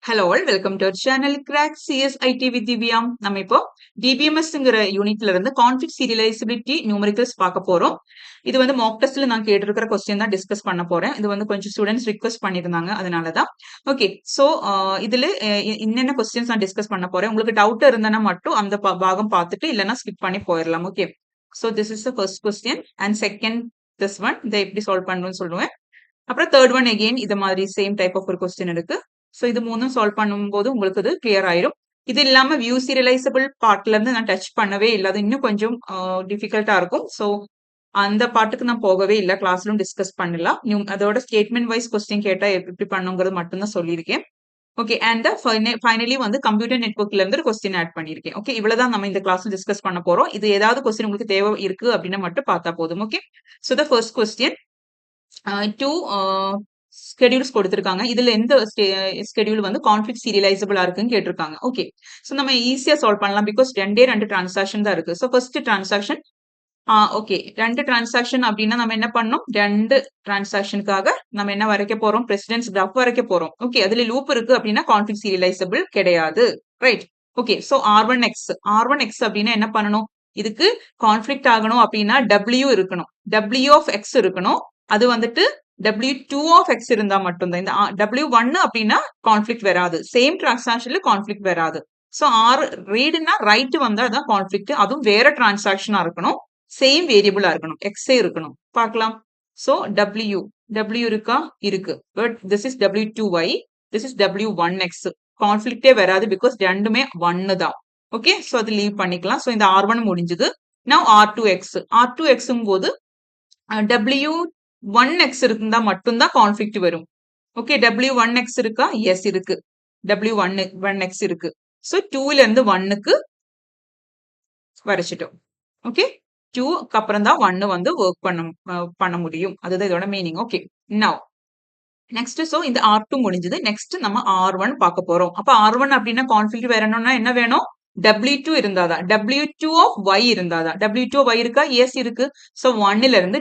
Hello all welcome to our channel crack CSIT with Divya. நம்ம இப்போ டிபிஎம்எஸ்ங்கிற யூனிட்ல இருந்து கான்ஃபிக் சீரியலைசபிலிட்டி நியூமரிக்கல்ஸ் பார்க்க போறோம். இது வந்து மாக் டெஸ்ட்ல நான் கேட்டிருக்கிற கொஸ்டின் தான் டிஸ்கஸ் பண்ண போறேன். இது வந்து கொஞ்சம் ஸ்டூடெண்ட்ஸ் ரிக்வெஸ்ட் பண்ணியிருந்தாங்க, அதனாலதான். ஓகே, ஸோ இதுல என்னென்ன கொஸ்டின்ஸ் நான் டிஸ்கஸ் பண்ண போறேன். உங்களுக்கு டவுட் இருந்தனா மட்டும் அந்த பாகம் பார்த்துட்டு இல்லைன்னா ஸ்கிப் பண்ணி போயிடலாம். Okay, so this is the first question and second this one இதை எப்படி சால்வ் பண்ணணும்னு சொல்லுவேன். அப்புறம் தேர்ட் ஒன் அகெயின் இது மாதிரி சேம் டைப் ஆஃப் ஒரு கொஸ்டின் இருக்கு. ஸோ இது மூணும் சால்வ் பண்ணும்போது உங்களுக்கு இது கிளியர் ஆயிரும். இது இல்லாம வியூ சீரியலைசபிள் பார்ட்ல இருந்து நான் டச் பண்ணவே இல்லை. அது இன்னும் கொஞ்சம் டிஃபிகல்ட்டா இருக்கும். ஸோ அந்த பாட்டுக்கு நான் போகவே இல்லை, கிளாஸ்லும் டிஸ்கஸ் பண்ணலாம். அதோட ஸ்டேட்மெண்ட் வைஸ் கொஸ்டின் கேட்டா எப்படி பண்ணுங்கிறது மட்டும்தான் சொல்லியிருக்கேன். ஓகே, அண்ட் ஃபைனலி வந்து கம்ப்யூட்டர் நெட்வொர்க்ல இருந்து ஒரு கொஸ்டின் ஆட் பண்ணியிருக்கேன். ஓகே, இவ்வளவுதான் நம்ம இந்த கிளாஸ்ல டிஸ்கஸ் பண்ண போறோம். இது ஏதாவது கொஸ்டின் உங்களுக்கு தேவை இருக்கு அப்படின்னு மட்டும் பார்த்தா போதும். Okay, so the first question two schedules கொடுத்திருக்காங்க. இதுல எந்த ஸ்கெடியூல் வந்து கான்ஃபிக் சீரியலைசபிளா இருக்குன்னு கேட்டிருக்காங்க. ஓகே, ஸோ நம்ம ஈஸியா சால்வ் பண்ணலாம் பிகாஸ் ரெண்டு டிரான்சாக்ஷன் தான் இருக்கு. ஸோ ஃபர்ஸ்ட் டிரான்சாக்ஷன் ஓகே, ரெண்டு டிரான்சாக்ஷன் அப்படின்னா நம்ம என்ன பண்ணோம், ரெண்டு டிரான்சாக்ஷனுக்காக நம்ம என்ன வரைக்க போறோம், பிரசிடென்ஸ் கிராஃப் வரைக்க போறோம். ஓகே, அதுல லூப் இருக்கு அப்படின்னா கான்ஃபிக் சீரியலைசபிள் கிடையாது. ரைட். ஓகே, ஸோ R1X அப்படின்னா என்ன பண்ணணும், இதுக்கு கான்ஃபிளிக்ட் ஆகணும் அப்படின்னா W இருக்கணும், W ஆஃப் எக்ஸ் இருக்கணும். அது வந்துட்டு W2 ஆஃப் எக்ஸ் இருந்தா மட்டும்தான். இந்த W1 அப்படின்னா கான்ஃபிளிக்ட் வராது, சேம் டிரான்சாக்ஷன்ல கான்ஃபிளிக்ட் வராது. ஸோ ரீடுனா ரைட் வந்தா அதான் கான்ஃபிளிக்ட், அதுவும் வேற டிரான்சாக்ஷனா இருக்கணும், சேம் வேரியபிளா இருக்கணும், எக்ஸே இருக்கணும். பார்க்கலாம். ஸோ W இருக்கா, இருக்கு. But this is W2Y, this is W1X. கான்ஃபிளிக்டே வராது பிகாஸ் ரெண்டுமே ஒன்னு தான். ஓகே, ஸோ அது லீவ் பண்ணிக்கலாம். ஸோ இந்த R1 முடிஞ்சது. நவ் R2X போது W1X இருந்தா மட்டும்தான் கான்ஃபிளிக்ட் வரும். ஓகே, W1X இருக்கா, எஸ் இருக்கு, W1X இருக்கு. ஸோ 2ல இருந்து 1க்கு வரைச்சிட்டோம். ஓகே, 2க்கு அப்புறம் தான் 1 வந்து ஒர்க் பண்ண முடியும். அதுதான் இதோட meaning. Okay, now next so இந்த R2 முடிஞ்சது. நெக்ஸ்ட் நம்ம R1 பார்க்க போறோம். அப்ப R1 அப்படின்னா கான்ஃபிளிக்ட் வரணும்னா என்ன வேணும், W2 இருந்தாதான், W2 ஆஃப் Y இருந்தாதான். W2 of Y இருக்கா, எஸ் இருக்கு. ஸோ 1ல இருந்து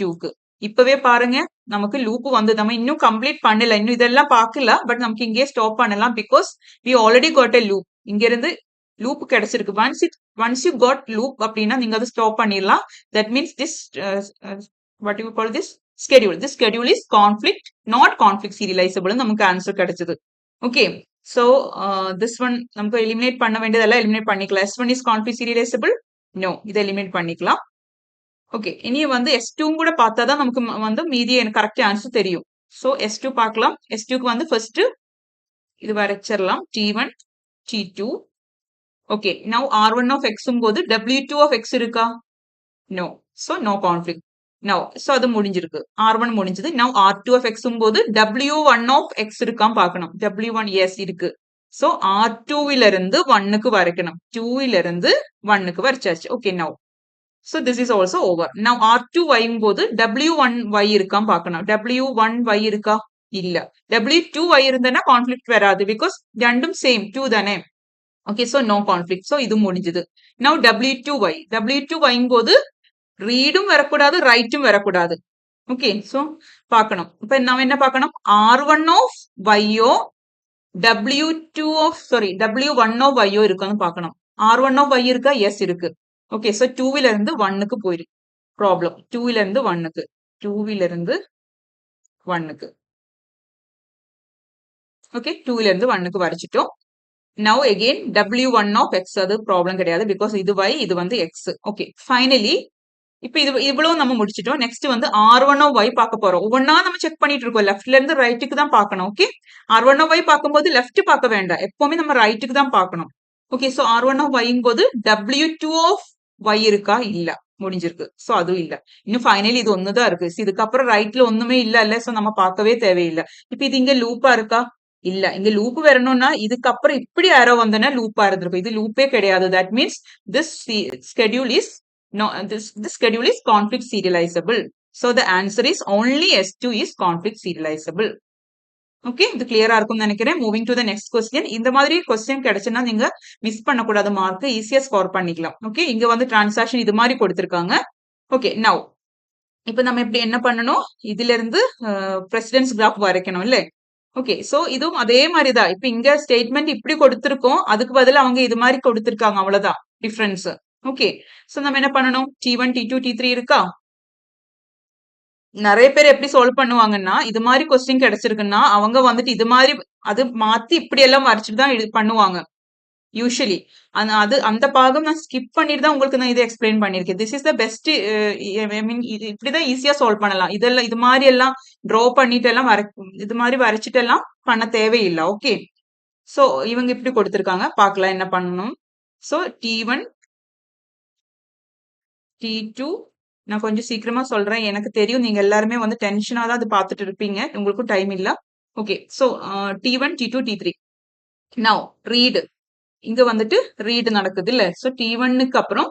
2க்கு இப்பவே பாருங்க நமக்கு லூப் வந்து நம்ம இன்னும் கம்ப்ளீட் பண்ணல, இன்னும் இதெல்லாம் பார்க்கல. பட் நமக்கு இங்கே ஸ்டாப் பண்ணலாம் because we already got a loop. இங்க இருந்து லூப் கிடைச்சிருக்கு. ஒன்ஸ் யூ காட் லூப் அப்படின்னா நீங்க அதை ஸ்டாப் பண்ணிடலாம். That means this what you call this schedule. This schedule is conflict, not conflict serializable. நமக்கு ஆன்சர் கிடைச்சது. ஓகே, so this one நமக்கு எலிமினேட் பண்ண வேண்டியதெல்லாம் எலிமினேட் பண்ணிக்கலாம். S1 is conflict serializable, no, இதை எலிமினேட் பண்ணிக்கலாம். ஓகே, இனி வந்து S2 கூட பார்த்தாதான் நமக்கு வந்து மீதி கரெக்ட் ஆன்சர் தெரியும். ஸோ S2 பார்க்கலாம். S2க்கு வந்து ஃபர்ஸ்ட் இது வரைச்சிடலாம், T1 T2. Okay, now R1 of X போது W2 of X இருக்கா, no, so no conflict. Now, so அது முடிஞ்சிருக்கு. R1 முடிஞ்சது. Now R2 of X போது W1 of X இருக்காம் பார்க்கணும். W1 yes இருக்கு. So R2ல இருந்து 1க்கு வரைக்கணும். 2ல இருந்து 1க்கு வரைச்சாச்சு. Okay, now. So this is also over. Now R2Y போது W1Y இருக்காம் பார்க்கணும். W1Y இருக்கா, இல்ல. W2Y இருந்தனா கான்ஃபிளிக்ட் வராது பிகாஸ் ரெண்டும் சேம் 2 தானே. Okay, so no conflict. So இது முடிஞ்சது. Now W2Y போது ரீடும் வரக்கூடாது, ரைட்டும் வரக்கூடாது. ஓகே, சோ பார்க்கணும். இப்ப நம்ம என்ன பார்க்கணும், R1 of Y-ஓ W1 of Y-ஓ இருக்கான்னு பார்க்கணும். R1 of Y இருக்கா, எஸ் இருக்கு. ஓகே, சோ 2ல இருந்து 1க்கு போயிரு. ப்ராப்ளம் 2ல இருந்து 1க்கு. ஓகே, 2ல இருந்து 1க்கு வரைச்சிட்டோம். Now again W1 of X அது ப்ராப்ளம் கிடையாது பிகாஸ் இது Y, இது வந்து X. ஓகே, ஃபைனலி இப்ப இது இவ்வளவு நம்ம முடிச்சிட்டோம். நெக்ஸ்ட் வந்து R1 of Y பார்க்க போறோம். ஒவ்வொன்னா நம்ம செக் பண்ணிட்டு இருக்கோம். லெஃப்ட்ல இருந்து ரைட்டுக்கு தான் பார்க்கணும். ஓகே, R1 of Y பார்க்கும்போது லெஃப்ட் பார்க்க வேண்டாம், எப்பவுமே நம்ம ரைட்டுக்கு தான் பார்க்கணும். Okay, so R1 of Y போது W2 of Y இருக்கா, இல்ல, முடிஞ்சிருக்கு. சோ அதுவும் இல்ல. இன்னும் ஃபைனலி இது ஒண்ணுதான் இருக்கு. இதுக்கப்புறம் ரைட்ல ஒண்ணுமே இல்ல. சோ நம்ம பார்க்கவே தேவையில்லை. இப்ப இது இங்க லூப்பா இருக்கா, இல்ல. இங்க லூப் வரணும்னா இதுக்கப்புறம் இப்படி அரோ வந்தனா லூப்பா இருந்திருக்கும். இது லூப்பே கிடையாது. That means this schedule is no, this schedule is conflict serializable. So the answer is only S2 is conflict serializable. Okay, இது கிளியரா இருக்கும்னு நினைக்கிறேன். Moving to the next question. இந்த மாதிரி கொஸ்டின் கிடைச்சுன்னா நீங்க மிஸ் பண்ணக்கூடாது, மார்க் ஈஸியா ஸ்கோர் பண்ணிக்கலாம். ஓகே, இங்க வந்து டிரான்சாக்ஷன் இது மாதிரி கொடுத்திருக்காங்க. ஓகே, நவ் இப்ப நம்ம இப்படி என்ன பண்ணணும், இதுல இருந்து பிரசிடென்ஸ் கிராஃப் வரைக்கணும் இல்ல. ஓகே. சோ இதுவும் அதே மாதிரி தான். இப்ப இங்க ஸ்டேட்மெண்ட் இப்படி கொடுத்திருக்கோம். அதுக்கு பதிலா அவங்க இது மாதிரி கொடுத்திருக்காங்க. அவ்வளவுதான் டிஃபரன்ஸ். ஓகே. சோ நம்ம என்ன பண்ணணும்? T1, T2, T3 இருக்கா? நெறைய பேர் எப்படி சால்வ் பண்ணுவாங்கன்னா, இது மாதிரி கொஸ்டின் கிடைச்சிருக்குன்னா, அவங்க வந்துட்டு இது மாதிரி அது மாத்தி இப்படி எல்லாம் வரைச்சுட்டு தான் இது பண்ணுவாங்க. யூசுவலி. அந்த பாகம் நான் ஸ்கிப் பண்ணிட்டு தான் உங்களுக்கு நான் இத எக்ஸ்பிளைன் பண்ணியிருக்கேன். This is the best I mean இது இப்படிதான் ஈஸியா சால்வ் பண்ணலாம். இதெல்லாம் இது மாதிரி எல்லாம் ட்ரா பண்ணிட்டு எல்லாம் இது மாதிரி வரைச்சிட்டு எல்லாம் பண்ண தேவையில்ல. ஓகே. சோ இவங்க இப்படி கொடுத்திருக்காங்க. பார்க்கலாம் என்ன பண்ணணும். சோ T1, T2 நான் கொஞ்சம் சீக்கிரமா சொல்றேன். எனக்கு தெரியும் நீங்க எல்லாருமே வந்து டென்ஷனா தான் அது பார்த்துட்டு இருப்பீங்க. உங்களுக்கும் டைம் இல்ல. Okay. So T1, T2, T3. Now read. இங்க வந்துட்டு ரீட் நடக்குது இல்ல. சோ T1க்கு அப்புறம்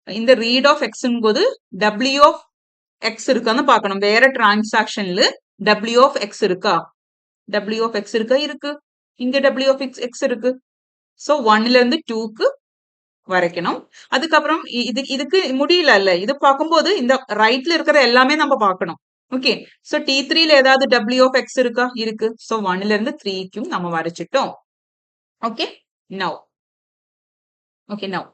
இந்த ரீட் ஆஃப் எக்ஸ்ங்கும் போது W ஆஃப் எக்ஸ் இருக்கான்னு பார்க்கணும். வேற டிரான்சாக்ஷன்ல W ஆஃப் எக்ஸ் இருக்கா? W ஆஃப் எக்ஸ் இருக்கா? இருக்கு. இங்க W ஆஃப் எக்ஸ் இருக்கு. சோ 1ல இருந்து 2க்கு வரைக்கணும். அதுக்கப்புறம் இதுக்கு முடியல இல்ல. இது பார்க்கும்போது இந்த ரைட்ல இருக்கிற எல்லாமே நம்ம பார்க்கணும். ஓகே. சோ T3ல ஏதாவது W ஆஃப் எக்ஸ் இருக்கா? இருக்கு. சோ 1ல இருந்து 3க்கும் நம்ம வரைச்சிட்டோம். Okay. Now. Okay now.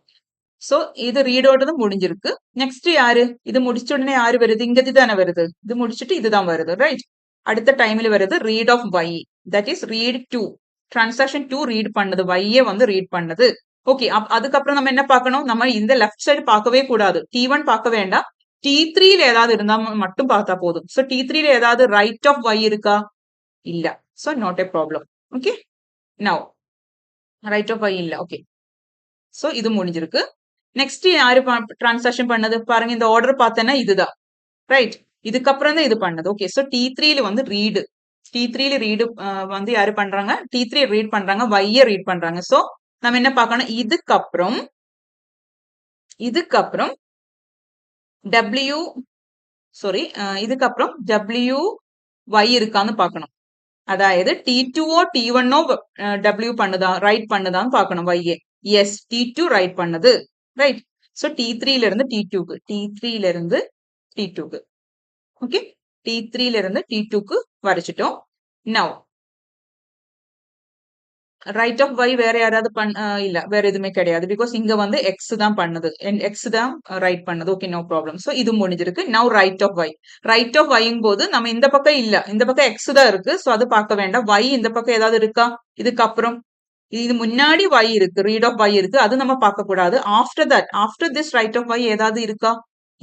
So இது ரீடோடது முடிஞ்சிருக்கு. நெக்ஸ்ட் யாரு? இது முடிச்ச உடனே யாரு வருது? இங்க தானே வருது. இது முடிச்சிட்டு இதுதான் வருது. ரைட். அடுத்த டைம்ல வருது read of y. That is read 2. Transaction 2 read பண்ணது. y வந்து ரீட் பண்ணது. ஓகே. அதுக்கப்புறம் நம்ம என்ன பார்க்கணும்? நம்ம இந்த லெஃப்ட் சைடு பார்க்கவே கூடாது. T1 பார்க்க வேண்டாம். T3ல ஏதாவது இருந்தா மட்டும் பார்த்தா போதும். சோ T3ல ஏதாவது ரைட் ஆஃப் y இருக்கா? இல்ல. So not a problem. Okay. Now write of y இல்ல. ஓகே. சோ இது முடிஞ்சிருக்கு. நெக்ஸ்ட் யாரு டிரான்சாக்ஷன் பண்ணது? பாருங்க இந்த ஆர்டர் பார்த்தேன்னா இதுதான். ரைட். இதுக்கப்புறம் தான் இது பண்ணது. ஓகே. சோ T3ல வந்து ரீடு. T3ல ரீடு வந்து யாரு பண்றாங்க? T3 ரீட் பண்றாங்க. y ரீட் பண்றாங்க. சோ நம்ம என்ன பார்க்கணும்? இதுக்கப்புறம் W சாரி இதுக்கப்புறம் W y இருக்கான்னு பார்க்கணும். அதாவது T2ஓ T1ஓ W பண்ணுதா ரைட் பண்ணுதான்னு பார்க்கணும் y. எஸ் T2 ரைட் பண்ணுது. ரைட். சோ T3ல இருந்து T2க்கு T3ல இருந்து T2க்கு ஓகே. T3ல இருந்து T2க்கு வரைச்சிட்டோம். நவ் ரைட் ஆஃப் y வேற யாராவது இல்ல வேற எதுவுமே கிடையாது. பிகாஸ் இங்க வந்து எக்ஸ் தான் பண்ணுது. எக்ஸ் தான் ரைட் பண்ணது. Okay no problem. சோ இது முடிஞ்சிருக்கு. Now write of y. Write of yங்கும் போது நம்ம இந்த பக்கம் இல்ல. இந்த பக்கம் எக்ஸ் தான் இருக்கு. சோ அது பார்க்க வேண்டாம். y இந்த பக்கம் ஏதாவது இருக்கா? இதுக்கப்புறம் இது முன்னாடி y இருக்கு. ரீட் ஆஃப் y இருக்கு. அது நம்ம பார்க்க கூடாது. After this write of y ஏதாவது இருக்கா?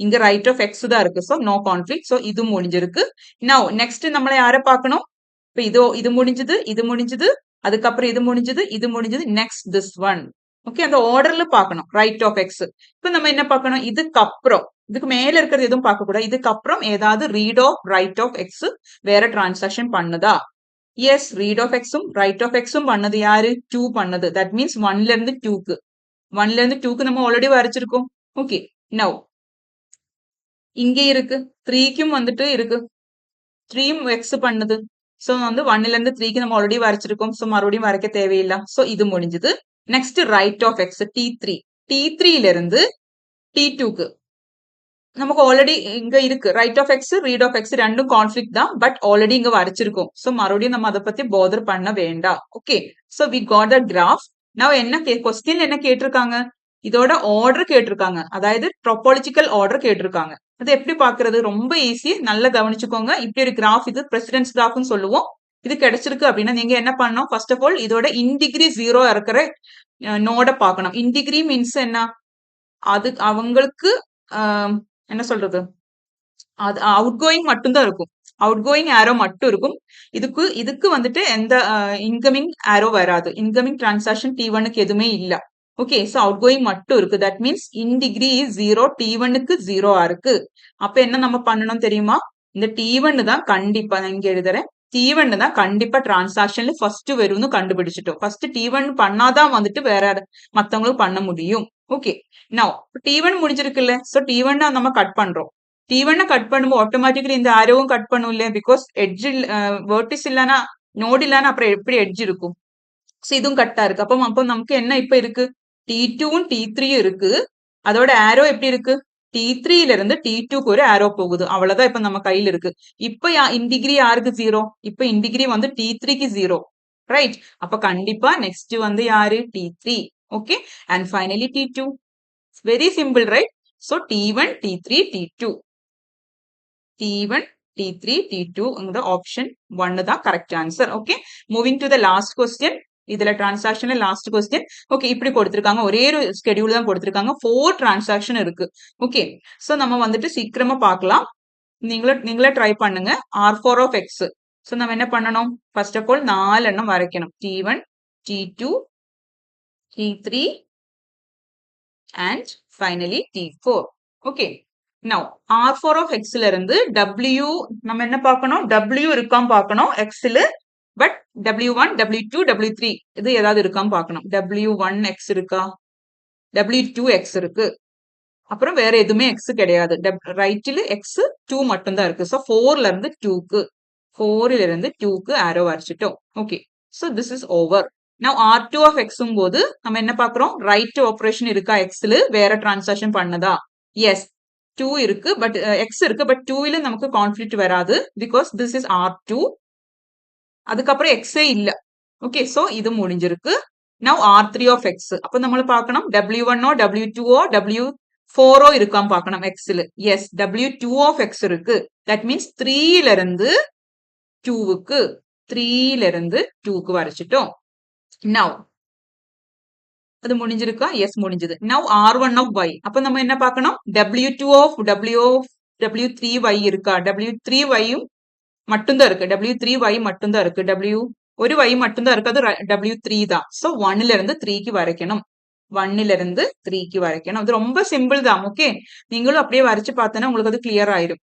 இங்க ரைட் ஆஃப் எக்ஸ் தான் இருக்கு. So no conflict. சோ இது முடிஞ்சிருக்கு. நவ் நெக்ஸ்ட் நம்மள யாரை பார்க்கணும்? இப்ப இது முடிஞ்சது. அதுக்கப்புறம் இது முடிஞ்சது. Next this one. ஓகே. அந்த ஆர்டர்ல பார்க்கணும். Write of x. இப்ப நம்ம என்ன பார்க்கணும்? இதுக்கு மேல இருக்கிறது எதுவும் பார்க்க கூடாது. இதுக்கப்புறம் ஏதாவது read of write of X வேற டிரான்சாக்ஷன் பண்ணுதா? எஸ் ரீட் ஆஃப் எக்ஸும் ரைட் ஆஃப் எக்ஸும் பண்ணது யாரு? 2 பண்ணது. தட் மீன்ஸ் 1ல இருந்து 2க்கு நம்ம ஆல்ரெடி வரைச்சிருக்கோம். ஓகே. நவ் இங்க இருக்கு. 3க்கும் வந்துட்டு இருக்கு. 3யும் எக்ஸ் பண்ணுது. சோ வந்து 1ல இருந்து 3க்கு நம்ம ஆல்ரெடி வரைச்சிருக்கோம். சோ மறுபடியும் வரைக்க தேவையில்லை. சோ இது முடிஞ்சது. நெக்ஸ்ட் ரைட் ஆஃப் எக்ஸ் T3ல இருந்து T2க்கு நமக்கு ஆல்ரெடி இங்க இருக்கு. Write of x read of x ரெண்டும் கான்ஃபிளிக் தான். பட் ஆல்ரெடி இங்க வரைச்சிருக்கோம். சோ மறுபடியும் நம்ம அதை பத்தி பாதர் பண்ண வேண்டாம். Okay. So we got the graph. நான் என்ன கொஸ்டின் என்ன கேட்டிருக்காங்க? இதோட ஆர்டர் கேட்டிருக்காங்க. அதாவது ட்ரோபாலஜிக்கல் ஆர்டர் கேட்டிருக்காங்க. அது எப்படி பாக்குறது? ரொம்ப ஈஸி. நல்லா கவனிச்சுக்கோங்க. இப்படி ஒரு கிராஃப் இது பிரசிடென்ஸ் கிராஃப்னு சொல்லுவோம். இது கிடைச்சிருக்கு அப்படின்னா நீங்க என்ன பண்ணணும்? ஃபர்ஸ்ட் ஆஃப் ஆல் இதோட இன்டிகிரி 0 இருக்கிற நோட பார்க்கணும். இன்டிகிரி மீன்ஸ் என்ன? அது அவங்களுக்கு என்ன சொல்றது? அது அவுட் கோயிங் மட்டும் தான் இருக்கும். அவுட் கோயிங் ஆரோ மட்டும் இருக்கும். இதுக்கு வந்துட்டு எந்த இன்கமிங் ஆரோ வராது. இன்கமிங் டிரான்சாக்ஷன் T1க்கு எதுவுமே இல்ல. ஓகே. சோ அவுட் கோயிங் மட்டும் இருக்கு. தட் மீன்ஸ் இன் டிகிரி 0 T1க்கு 0 இருக்கு. அப்ப என்ன நம்ம பண்ணணும் தெரியுமா? இந்த T1 தான் கண்டிப்பா நான் இங்க எழுதுறேன். T1 தான் கண்டிப்பா டிரான்சாக்ஷன்ல ஃபர்ஸ்ட் வரும்னு கண்டுபிடிச்சிட்டோம். ஃபர்ஸ்ட் T1 பண்ணாதான் வந்துட்டு வேற மத்தவங்களுக்கு பண்ண முடியும். Okay. Now T1 முடிஞ்சிருக்குல்ல. So T1 நம்ம கட் பண்றோம். T1 கட் பண்ணும்போது ஆட்டோமேட்டிக்கலி இந்த ஆரோவும் கட் பண்ணும் இல்லையா? பிகாஸ் எட்ஜ் வெர்டிஸ் இல்லனா நோட் இல்லனா அப்புறம் எப்படி எட்ஜ் இருக்கும்? சோ இதுவும் கட்டா இருக்கு. அப்ப நமக்கு என்ன இப்ப இருக்கு? T2வும் T3யும் இருக்கு. அதோட ஆரோ எப்படி இருக்கு? T3ல இருந்து T2க்கு ஒரு ஆரோ போகுது அவ்வளவுதான் இப்ப நம்ம கையில இருக்கு. இப்ப இன்டிகிரி யாருக்கு 0? இப்ப இன்டிகிரி வந்து T3க்கு 0, ரைட்? அப்ப கண்டிப்பா நெக்ஸ்ட் வந்து யாரு? T3. Okay, and finally T2. Very simple, right? So T1, T3, T2. T1, T3, T2 ங்கற ஆப்ஷன் 1 தான் correct answer. Okay, moving to the last question. இதுல டிரான்சாக்ஷன்ல லாஸ்ட் கொஸ்டின். ஓகே, இப்படி கொடுத்திருக்காங்க. ஒரே ஒரு ஸ்கெடியூல் தான் கொடுத்திருக்காங்க. 4 டிரான்சாக்ஷன் இருக்கு. ஓகே, சோ நம்ம வந்துட்டு சீக்கிரமா பார்க்கலாம். நீங்களே ட்ரை பண்ணுங்க. R4 of X. சோ நம்ம என்ன பண்ணணும்? ஃபர்ஸ்ட் ஆஃப் ஆல் 4 எண்ணம் வரைக்கணும். T1, T2, T3 and finally T4. Okay, now R4 of X ல இருந்து W நம்ம என்ன பார்க்கணும்? W இருக்கான்னு பார்க்கணும் X ல. பட் W1, W2, W3 இது ஏதாவது இருக்கான்னு பார்க்கணும். W1X இருக்கா? W2X இருக்கு. அப்புறம் வேற எதுவுமே X கிடையாது. ரைட்ல X 2 மட்டும் தான் இருக்கு. சோ 4ல இருந்து 2க்கு 4ல இருந்து 2க்கு ஆரோ வரைச்சிட்டோம். Okay, so this is over. Now R2 of X போது நம்ம என்ன பார்க்கிறோம்? ரைட் ஆபரேஷன் இருக்கா Xல? வேற டிரான்சாக்ஷன் பண்ணதா? எஸ், 2 இருக்கு. பட் X இருக்கு. பட் 2ல நமக்கு கான்ஃபிளிக்ட் வராது. Because this is R2. அதுக்கப்புறம் Xஏ இல்ல. ஓகே, சோ இது முடிஞ்சிருக்கு. Now R3 of X. அப்ப நம்ம பார்க்கணும் W1ஓ W2ஓ W4ஓ இருக்கான்னு பார்க்கணும் Xல. எஸ், W2 of X இருக்கு. தட் மீன்ஸ் 3ல இருந்து 2க்கு 3ல இருந்து 2க்கு வரைச்சிட்டோம். Now அது முடிஞ்சிருக்கா? எஸ், முடிஞ்சது. Now R1 of Y. அப்ப நம்ம என்ன பார்க்கணும்? W2 of W3Y இருக்கா? W3Yயும் மட்டும்தான் இருக்கு. W3Y மட்டும்தான் இருக்கு. ஒரு Y மட்டும்தான் இருக்கு. அது W3 தான். சோ 1ல இருந்து 3க்கு வரைக்கணும். 1ல இருந்து 3க்கு வரைக்கணும். அது ரொம்ப சிம்பிள் தான். ஓகே, நீங்களும் அப்படியே வரைச்சு பார்த்தனா உங்களுக்கு அது கிளியர் ஆயிடும்.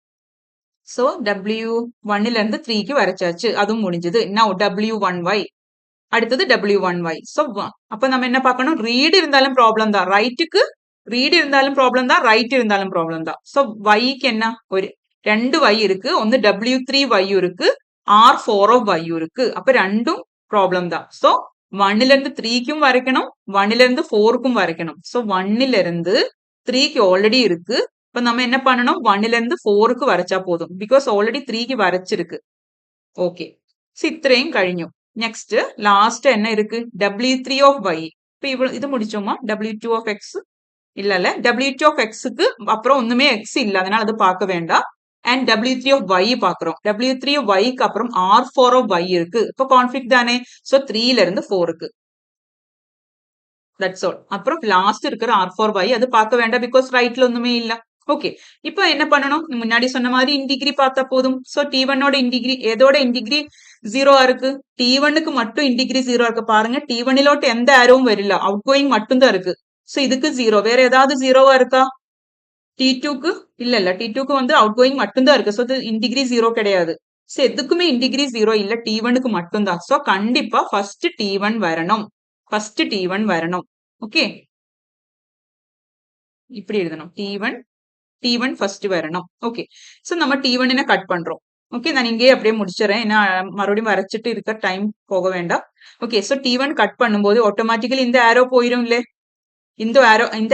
சோ W1ல இருந்து 3க்கு வரைச்சாச்சு. அதுவும் முடிஞ்சது. Now W1Y. அடுத்தது W1Y. சோ அப்ப நம்ம என்ன பார்க்கணும்? ரீட் இருந்தாலும் ப்ராப்ளம் தான். ரைட்டுக்கு ரீட் இருந்தாலும் ப்ராப்ளம் தான். ரைட் இருந்தாலும் ப்ராப்ளம் தான். சோ Yக்கு என்ன? ஒரு 2 Y இருக்கு. ஒன்னு W3Y இருக்கு. R4 of Y இருக்கு. அப்ப ரெண்டும் ப்ராப்ளம் தான். சோ 1ல இருந்து 3க்கும் வரைக்கணும். 1ல இருந்து 4க்கும் வரைக்கணும். சோ 1ல இருந்து 3க்கு ஆல்ரெடி இருக்கு. இப்ப நம்ம என்ன பண்ணணும்? 1ல இருந்து 4க்கு வரைச்சா போதும். பிகாஸ் ஆல்ரெடி 3க்கு வரைச்சிருக்கு. ஓகே, இത്രയും കഴിഞ്ഞു. நெக்ஸ்ட் லாஸ்ட் என்ன இருக்கு? W3 of Y. இப்ப இது முடிச்சோமா? W2 of X இல்ல W2 of Xக்கு அப்புறம் ஒண்ணுமே X இல்ல, அதனால அது பார்க்க வேண்டாம். அண்ட் W3 of Y பாக்குறோம். W3 of Yக்கு அப்புறம் R4 of Y இருக்கு. இப்ப கான்ஃபிளிக்ட் தானே? சோ 3ல இருந்து 4க்கு. That's all. அப்புறம் லாஸ்ட் இருக்கிற R4 Y அது பார்க்க வேண்டாம். பிகாஸ் ரைட்ல ஒண்ணுமே இல்ல. ஓகே, இப்போ என்ன பண்ணணும்? முன்னாடி சொன்ன மாதிரி இன்டிகிரி பார்த்தா போதும். சோ T1ஓட இன்டிகிரி எதோட இன்டிகிரி 0 இருக்கு? T1க்கு மட்டும் இன்டிகிரி 0 இருக்கு. பாருங்க, T1லோட்டு எந்த ஆரோவும் வரல. அவுட் கோயிங் மட்டும் தான் இருக்கு. சோ இதுக்கு 0. வேற ஏதாவது 0வா இருக்கா? T2க்கு இல்ல. T2க்கு வந்து அவுட் கோயிங் மட்டும் தான் இருக்கு. சோ இது இன்டிகிரி 0 கிடையாது. சோ எதுக்குமே இன்டிகிரி 0 இல்ல. T1க்கு மட்டும் தான். சோ கண்டிப்பா ஃபர்ஸ்ட் T1 வரணும். ஃபர்ஸ்ட் T1 வரணும். ஓகே, இப்படி எழுதணும். T1 ஃபர்ஸ்ட் வரணும். ஓகே, சோ நம்ம T1 கட் பண்றோம். ஓகே, நான் இங்கேயே அப்படியே முடிச்சிடறேன். ஏன்னா மறுபடியும் வரைச்சிட்டு இருக்க டைம் போக வேண்டாம். ஓகே, சோ T1 கட் பண்ணும்போது ஆட்டோமேட்டிக்கலி இந்த ஆரோ போயிரும் இல்ல? இந்த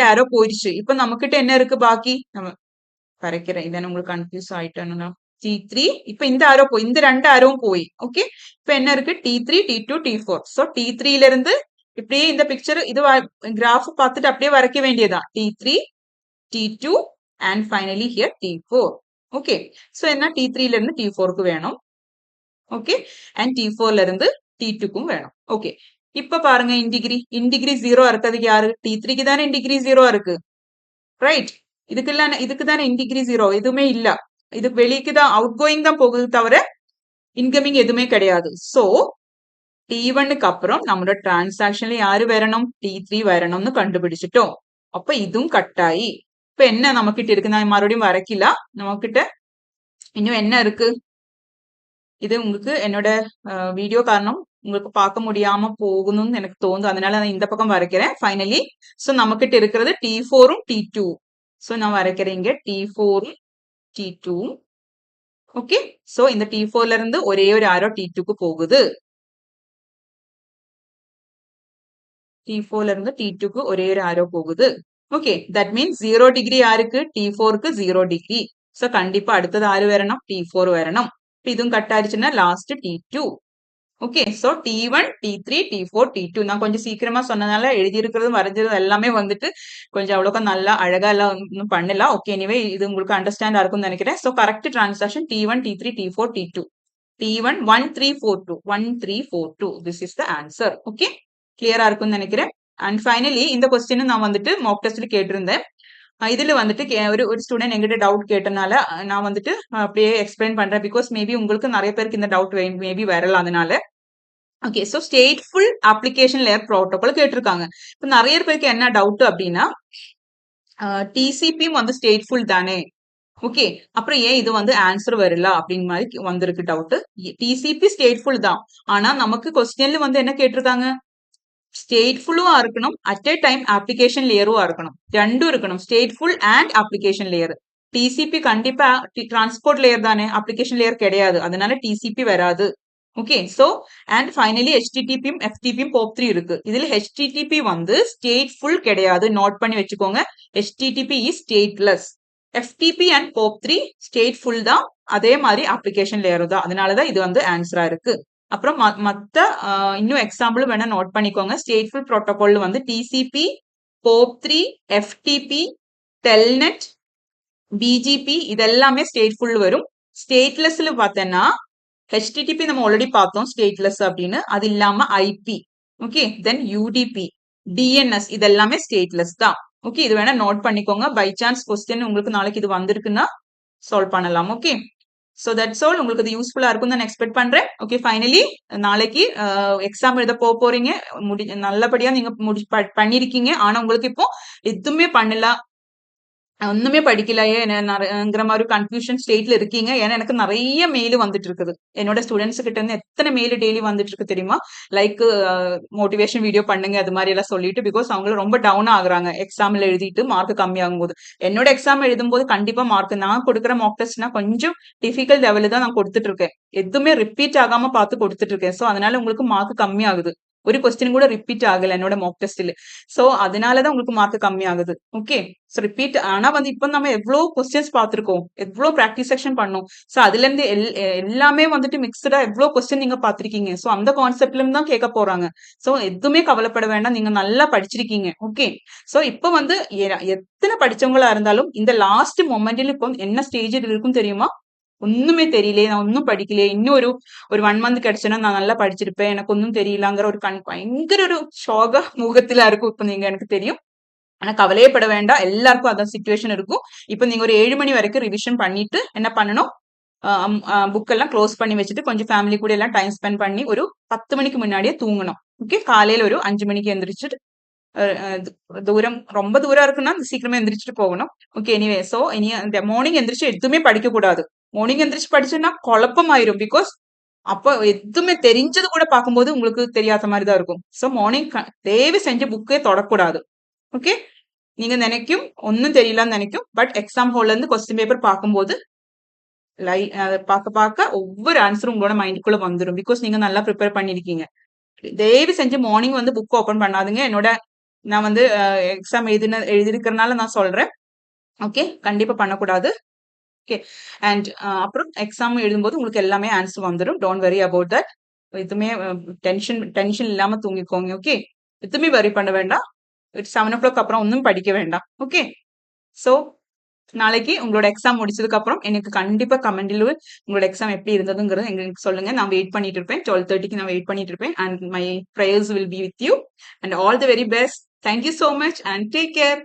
ஆரோ போயிடுச்சு. இப்ப நமக்கிட்ட என்ன இருக்கு பாக்கி? நம்ம வரைக்கிறேன். இதை உங்களுக்கு கன்ஃபியூஸ் ஆயிட்டேன்னா T3. இப்ப இந்த ஆரோ போய் இந்த 2 ஆரோவும் போய். ஓகே, இப்ப என்ன இருக்கு? T3, T2, T4. சோ T3ல இருந்து இப்படியே இந்த பிக்சர் இது கிராஃப் பார்த்துட்டு அப்படியே வரைக்க வேண்டியதான். T3, T2 and finally here T4. Okay, so என்ன? T3ல இருந்து T4க்கு வேணும். ஓகே, and T4ல இருந்து T2க்கும் வேணும். ஓகே, இப்ப பாருங்க, இன்டிகிரி 0 இருக்கிறதுக்கு யாரு? T3க்கு தானே இன்டிகிரி 0 இருக்கு, ரைட்? இதுக்கு தானே இன்டிகிரி 0. எதுவுமே இல்ல. இது வெளிக்கு தான் அவுட் கோயிங் தான் போகுது தவிர இன்கமிங் எதுவுமே கிடையாது. சோ T1க்கு அப்புறம் நம்மளோட டிரான்சாக்ஷன்ல யாரு வரணும்? T3 வரணும்னு கண்டுபிடிச்சிட்டோம். அப்ப இதுவும் கட்டாயி. இப்ப என்ன நமக்கிட்ட இருக்கு? நான் மறுபடியும் வரைக்கல. நமக்கிட்ட இன்னும் என்ன இருக்கு? இது உங்களுக்கு என்னோட வீடியோ காரணம் உங்களுக்கு பார்க்க முடியாம போகணும்னு எனக்கு தோணுது. அதனால நான் இந்த பக்கம் வரைக்கிறேன். ஃபைனலி சோ நமக்கிட்ட இருக்கிறது T4ம் T2. சோ நான் வரைக்கிறேன் இங்க T4ம் T2. ஓகே, சோ இந்த T4ல இருந்து ஒரே ஒரு ஆரோ T2க்கு போகுது. T4ல இருந்து T2க்கு ஒரே ஒரு ஆரோ போகுது. ஓகே, தட் மீன்ஸ் 0 டிகிரி யாருக்கு? T4க்கு 0 டிகிரி. ஸோ கண்டிப்பா அடுத்தது யாரு வரணும்? T4 வரணும். இதுவும் கட் ஆயிடுச்சுன்னா last T2. Okay, so T1, T3, T4, T2. நான் கொஞ்சம் சீக்கிரமா சொன்னதுனால எழுதியிருக்கிறதும் வரைஞ்சதும் எல்லாமே வந்துட்டு கொஞ்சம் அவ்வளோக்கா நல்லா அழகா எல்லாம் ஒன்றும் பண்ணலாம். ஓகே, எனிவே இது உங்களுக்கு அண்டர்ஸ்டாண்ட் இருக்கும்னு நினைக்கிறேன். So correct transaction T1, T3, T4, T2. T1 1342 1342. This is the answer. Okay, கிளியரா இருக்கும்னு நினைக்கிறேன். அண்ட் ஃபைனலி இந்த கொஸ்டின் நான் வந்துட்டு மாக் டெஸ்ட்ல கேட்டிருந்தேன். இதுல வந்துட்டு ஒரு ஸ்டூடெண்ட் எங்கிட்ட டவுட் கேட்டனால நான் வந்துட்டு அப்படியே எக்ஸ்பிளைன் பண்றேன். பிகாஸ் மேபி உங்களுக்கு நிறைய பேருக்கு இந்த டவுட் மேபி வரலாம். அதனால okay, so stateful application layer protocol கேட்டிருக்காங்க. இப்போ நிறைய பேருக்கு என்ன டவுட் அப்படின்னா, டிசிபியும் வந்து ஸ்டேட்ஃபுல் தானே, ஓகே, அப்புறம் ஏன் இது வந்து ஆன்சர் வரல அப்படின்னு மாதிரி வந்திருக்கு டவுட். டிசிபி ஸ்டேட்ஃபுல் தான், ஆனா நமக்கு கொஸ்டின்ல வந்து என்ன கேட்டிருக்காங்க, ஸ்டேட்ஃபுல்லும் இருக்கணும், அட் ஏ டைம் அப்ளிகேஷன் லேயரும் இருக்கணும், ரெண்டும் இருக்கணும், stateful and application layer. TCP கண்டிப்பா டிரான்ஸ்போர்ட் லேயர் தானே, அப்ளிகேஷன் லேயர் கிடையாது, அதனால டிசிபி வராது. ஓகே, சோ அண்ட் ஃபைனலி ஹெச்டிடிபியும் எஃப்டிபியும் POP3 இருக்கு. இதுல ஹெச்டிடிபி வந்து ஸ்டேட்ஃபுல் கிடையாது, நோட் பண்ணி வச்சுக்கோங்க. HTTP is stateless. FTP and POP3 stateful தான், அதே மாதிரி அப்ளிகேஷன் லேயர் தான், அதனாலதான் இது வந்து ஆன்சரா இருக்கு. அப்புறம் மத்த இன்னும் எக்ஸாம்பிள் வேணா நோட் பண்ணிக்கோங்க. ஸ்டேட்ஃபுல் ப்ரோட்டோகால் வந்து TCP, POP3, FTP, telnet, PGP இதெல்லாமே ஸ்டேட்ஃபுல் வரும். ஸ்டேட்லெஸ்ல பார்த்தேன்னா ஹெச்டிடிபி நம்ம ஆல்ரெடி பார்த்தோம் ஸ்டேட்லெஸ் அப்படின்னு, அது இல்லாம ஐபி, ஓகே, தென் யூடிபி, டிஎன்எஸ் இதெல்லாமே ஸ்டேட்லெஸ் தான். ஓகே, இது வேணா நோட் பண்ணிக்கோங்க. பை சான்ஸ் கொஸ்டின் உங்களுக்கு நாளைக்கு இது வந்திருக்குன்னா சால்வ் பண்ணலாம். Okay, so that's all. உங்களுக்கு இது யூஸ்ஃபுல்லா இருக்கும் நான் எக்ஸ்பெக்ட் பண்றேன். ஓகே, ஃபைனலி நாளைக்கு எக்ஸாம் எழுத போறீங்க. நல்லபடியா நீங்க பண்ணிருக்கீங்க. ஆனா உங்களுக்கு இப்போ எதுவுமே பண்ணல, ஒண்ணுமே படிக்கலையேங்கிற மாதிரி கன்ஃபியூஷன் ஸ்டேட்ல இருக்கீங்க. ஏன்னா எனக்கு நிறைய மெயில் வந்துட்டு இருக்குது. என்னோட ஸ்டூடெண்ட்ஸ் கிட்ட இருந்து எத்தனை மெயில் டெய்லி வந்துட்டு இருக்கு தெரியுமா? லைக் மோட்டிவேஷன் வீடியோ பண்ணுங்க அது மாதிரி எல்லாம் சொல்லிட்டு. பிகாஸ் அவங்க ரொம்ப டவுன் ஆகுறாங்க எக்ஸாம்ல எழுதிட்டு மார்க் கம்மி ஆகும் போது. என்னோட எக்ஸாம் எழுதும் போது கண்டிப்பா மார்க் நான் கொடுக்குற மார்க் டெஸ்ட்னா கொஞ்சம் டிஃபிகல்ட் லெவலில் தான் நான் கொடுத்துட்டு இருக்கேன். எதுவுமே ரிப்பீட் ஆகாம பார்த்து கொடுத்துட்டு இருக்கேன். ஸோ அதனால உங்களுக்கு மார்க் கம்மி ஆகுது. ஒரு கொஸ்டின் கூட ரிப்பீட் ஆகல என்னோட மார்க் டெஸ்ட்ல. சோ அதனாலதான் உங்களுக்கு மார்க் கம்மி ஆகுது. ஓகே, சோ ரிப்பீட் ஆனா வந்து இப்போ நம்ம எவ்வளவு கொஸ்டின்ஸ் பார்த்திருக்கோம், எவ்வளவு பிராக்டிஸ் செக்ஷன் பண்ணோம். சோ அதுல இருந்து எல்லாமே வந்துட்டு மிக்சடா எவ்வளவு கொஸ்டின் நீங்க பாத்திருக்கீங்க. சோ அந்த கான்செப்ட்ல இருந்து தான் கேட்க போறாங்க. சோ எதுவுமே கவலைப்பட வேண்டாம், நீங்க நல்லா படிச்சிருக்கீங்க. ஓகே, சோ இப்போ வந்து எத்தனை படிச்சவங்களா இருந்தாலும் இந்த லாஸ்ட் மொமெண்ட்ல இப்போ என்ன ஸ்டேஜில் இருக்கும் தெரியுமா? ஒண்ணுமே தெரியலையே, நான் ஒன்னும் படிக்கலையே, இன்னும் ஒரு 1 மந்த் கிடைச்சுன்னா நான் நல்லா படிச்சிருப்பேன், எனக்கு ஒன்னும் தெரியலங்கிற ஒரு பயங்கர ஒரு சோக முகத்துல இருக்கும் இப்ப நீங்க, எனக்கு தெரியும். ஆனா கவலையே பட வேண்டாம், எல்லாருக்கும் அதான் சிச்சுவேஷன் இருக்கும். இப்ப நீங்க ஒரு 7 மணி வரைக்கும் ரிவிஷன் பண்ணிட்டு என்ன பண்ணணும், புக் எல்லாம் க்ளோஸ் பண்ணி வச்சுட்டு கொஞ்சம் ஃபேமிலி கூட எல்லாம் டைம் ஸ்பெண்ட் பண்ணி ஒரு 10 மணிக்கு முன்னாடியே தூங்கணும். ஓகே, காலையில ஒரு 5 மணிக்கு எந்திரிச்சுட்டு தூரம் ரொம்ப தூரம் இருக்குன்னா சீக்கிரமா எந்திரிச்சிட்டு போகணும். ஓகே, எனிவே சோ இனி இந்த மார்னிங் எந்திரிச்சு எதுவுமே படிக்க கூடாது. மார்னிங் எந்திரிச்சு படிச்சோன்னா குழப்பமாயிரும். பிகாஸ் அப்ப எதுவுமே தெரிஞ்சது கூட பார்க்கும்போது உங்களுக்கு தெரியாத மாதிரி தான் இருக்கும். சோ மார்னிங் தயவு செஞ்சு புக்கே தொடக்கூடாது. ஓகே, நீங்க நினைக்கும் ஒன்னும் தெரியலன்னு நினைக்கும், பட் எக்ஸாம் ஹால்ல இருந்து கொஸ்டின் பேப்பர் பார்க்கும்போது பார்க்க ஒவ்வொரு ஆன்சரும் உங்களோட மைண்டுக்குள்ள வந்துடும். பிகாஸ் நீங்க நல்லா ப்ரிப்பேர் பண்ணிருக்கீங்க. தயவு செஞ்சு மார்னிங் வந்து புக் ஓபன் பண்ணாதுங்க. நான் வந்து எக்ஸாம் எழுதிருக்கிறதுனால நான் சொல்றேன். ஓகே, கண்டிப்பா பண்ணக்கூடாது. ஓகே, அண்ட் அப்புறம் எக்ஸாம் எழுதும்போது உங்களுக்கு எல்லாமே ஆன்சர் வந்துடும். Don't worry about that. எதுவுமே டென்ஷன் இல்லாம தூங்கிக்கோங்க. ஓகே, எதுவுமே வரி பண்ண வேண்டாம். 7 o'clock அப்புறம் ஒன்றும் படிக்க வேண்டாம். ஓகே, சோ நாளைக்கு உங்களோட எக்ஸாம் முடிச்சதுக்கு அப்புறம் எனக்கு கண்டிப்பா கமெண்ட்ல உங்களோட எக்ஸாம் எப்படி இருந்ததுங்கிறது எங்களுக்கு சொல்லுங்க. நான் வெயிட் பண்ணிட்டு இருப்பேன். 12:30க்கு நான் வெயிட் பண்ணிட்டு இருப்பேன். And my prayers will be with you and all the very best. Thank you so much and take care.